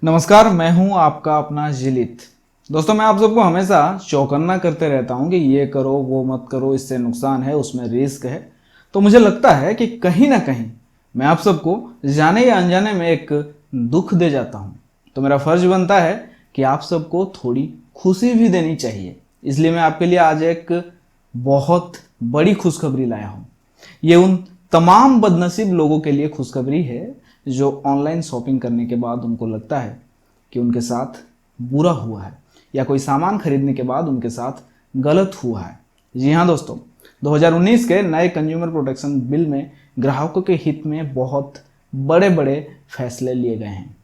नमस्कार, मैं हूं आपका अपना जिलित। दोस्तों, मैं आप सबको हमेशा चौकन्ना करते रहता हूं कि ये करो वो मत करो, इससे नुकसान है, उसमें रिस्क है। तो मुझे लगता है कि कहीं ना कहीं मैं आप सबको जाने या अनजाने में एक दुख दे जाता हूं। तो मेरा फर्ज बनता है कि आप सबको थोड़ी खुशी भी देनी चाहिए। इसलिए मैं आपके लिए आज एक बहुत बड़ी खुशखबरी लाया हूं। ये उन तमाम बदनसीब लोगों के लिए खुशखबरी है जो ऑनलाइन शॉपिंग करने के बाद उनको लगता है कि उनके साथ बुरा हुआ है या कोई सामान खरीदने के बाद उनके साथ गलत हुआ है। जी हाँ दोस्तों, 2019 के नए कंज्यूमर प्रोटेक्शन बिल में ग्राहकों के हित में बहुत बड़े बड़े फैसले लिए गए हैं।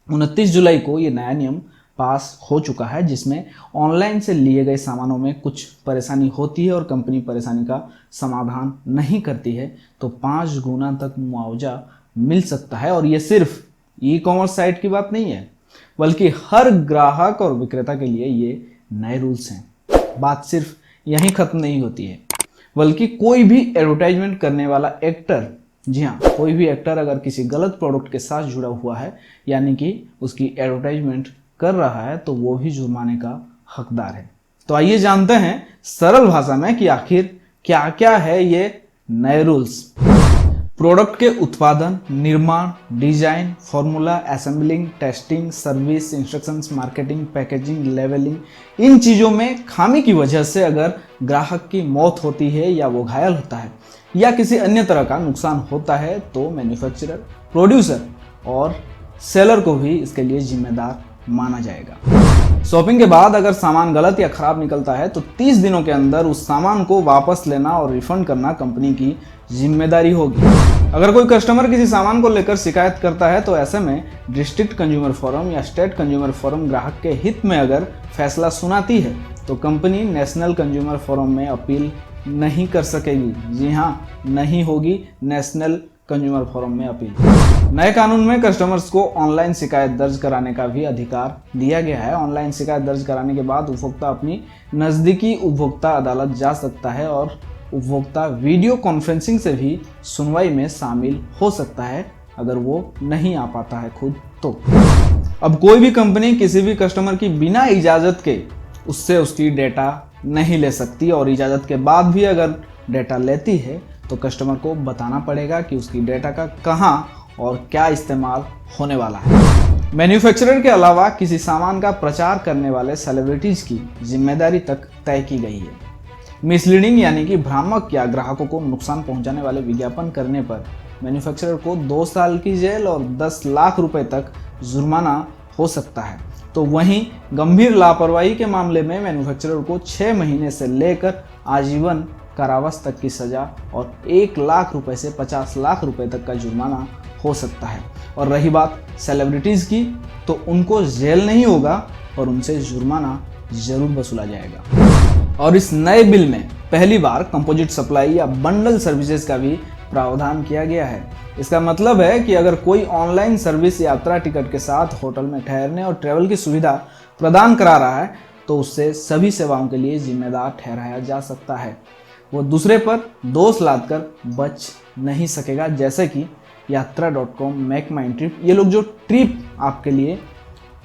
29 जुलाई को ये नया नियम पास हो चुका है, जिसमें ऑनलाइन से लिए गए सामानों में कुछ परेशानी होती है और कंपनी परेशानी का समाधान नहीं करती है तो 5 गुना तक मुआवजा मिल सकता है। और ये सिर्फ ई कॉमर्स साइट की बात नहीं है, बल्कि हर ग्राहक और विक्रेता के लिए ये नए रूल्स हैं। बात सिर्फ यहीं खत्म नहीं होती है, बल्कि कोई भी एडवर्टाइजमेंट करने वाला एक्टर, जी हाँ, कोई भी एक्टर अगर किसी गलत प्रोडक्ट के साथ जुड़ा हुआ है, यानी कि उसकी एडवर्टाइजमेंट कर रहा है, तो वो भी जुर्माने का हकदार है। तो आइए जानते हैं सरल भाषा में कि आखिर क्या क्या है ये नए रूल्स। प्रोडक्ट के उत्पादन, निर्माण, design, formula, assembling, testing, service, instructions, marketing, packaging, labelling, इन चीज़ों में खामी की वजह से अगर ग्राहक की मौत होती है या वो घायल होता है या किसी अन्य तरह का नुकसान होता है तो मैन्युफैक्चरर, प्रोड्यूसर और सेलर को भी इसके लिए जिम्मेदार माना जाएगा। शॉपिंग के बाद अगर सामान गलत या खराब निकलता है तो 30 दिनों के अंदर उस सामान को वापस लेना और रिफंड करना कंपनी की जिम्मेदारी होगी। अगर कोई कस्टमर किसी सामान को लेकर शिकायत करता है तो ऐसे में डिस्ट्रिक्ट कंज्यूमर फोरम या स्टेट कंज्यूमर फोरम ग्राहक के हित में अगर फैसला सुनाती है तो कंपनी नेशनल कंज्यूमर फोरम में अपील नहीं कर सकेगी। जी हाँ, नहीं होगी नेशनल कंज्यूमर फोरम में अपील। नए कानून में कस्टमर्स को ऑनलाइन शिकायत दर्ज कराने का भी अधिकार दिया गया है। ऑनलाइन शिकायत दर्ज कराने के बाद उपभोक्ता अपनी नज़दीकी उपभोक्ता अदालत जा सकता है और उपभोक्ता वीडियो कॉन्फ्रेंसिंग से भी सुनवाई में शामिल हो सकता है अगर वो नहीं आ पाता है खुद तो। अब कोई भी कंपनी किसी भी कस्टमर की बिना इजाज़त के उससे उसकी डेटा नहीं ले सकती, और इजाज़त के बाद भी अगर डेटा लेती है तो कस्टमर को बताना पड़ेगा कि उसकी डेटा का कहाँ और क्या इस्तेमाल होने वाला है। मैन्युफैक्चरर के अलावा किसी सामान का प्रचार करने वाले सेलिब्रिटीज़ की जिम्मेदारी तक तय की गई है। मिसलीडिंग यानी कि भ्रामक या ग्राहकों को नुकसान पहुंचाने वाले विज्ञापन करने पर मैन्युफैक्चरर को 2 साल की जेल और 10 लाख रुपए तक जुर्माना हो सकता है। तो वहीं गंभीर लापरवाही के मामले में मैन्युफैक्चरर को 6 महीने से लेकर आजीवन कारावास तक की सजा और 1 लाख रुपए से 50 लाख रुपए तक का जुर्माना हो सकता है। और रही बात सेलिब्रिटीज़ की, तो उनको जेल नहीं होगा और उनसे जुर्माना जरूर वसूला जाएगा। और इस नए बिल में पहली बार कंपोजिट सप्लाई या बंडल सर्विसेज का भी प्रावधान किया गया है। इसका मतलब है कि अगर कोई ऑनलाइन सर्विस यात्रा टिकट के साथ होटल में ठहरने और ट्रैवल की सुविधा प्रदान करा रहा है तो उससे सभी सेवाओं के लिए जिम्मेदार ठहराया जा सकता है। वो दूसरे पर दोष लादकर बच नहीं सकेगा, जैसे कि यात्रा.com, मेक माई ट्रिप, ये लोग जो ट्रिप आपके लिए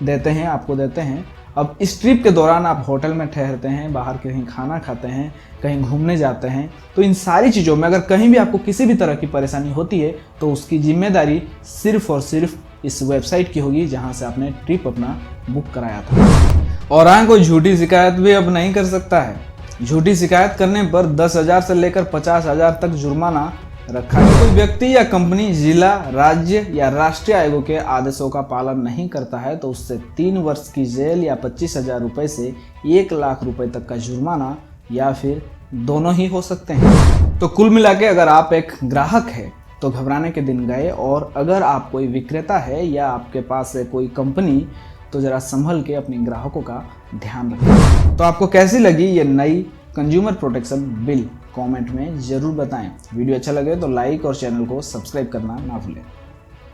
देते हैं, आपको देते हैं। अब इस ट्रिप के दौरान आप होटल में ठहरते हैं, बाहर कहीं खाना खाते हैं, कहीं घूमने जाते हैं, तो इन सारी चीज़ों में अगर कहीं भी आपको किसी भी तरह की परेशानी होती है तो उसकी जिम्मेदारी सिर्फ और सिर्फ इस वेबसाइट की होगी जहां से आपने ट्रिप अपना बुक कराया था। और हाँ, कोई झूठी शिकायत भी अब नहीं कर सकता है। झूठी शिकायत करने पर 10,000 से लेकर 50,000 तक जुर्माना रखा है। कोई व्यक्ति या कंपनी जिला, राज्य या राष्ट्रीय आयोगों के आदेशों का पालन नहीं करता है तो उससे 3 वर्ष की जेल या 25,000 रुपए से 1 लाख रुपए तक का जुर्माना या फिर दोनों ही हो सकते हैं। तो कुल मिला के अगर आप एक ग्राहक है तो घबराने के दिन गए, और अगर आप कोई विक्रेता है या आपके पास है कोई कंपनी तो ज़रा संभल के अपने ग्राहकों का ध्यान रखें। तो आपको कैसी लगी ये नई कंज्यूमर प्रोटेक्शन बिल? कमेंट में ज़रूर बताएं। वीडियो अच्छा लगे तो लाइक और चैनल को सब्सक्राइब करना ना भूलें।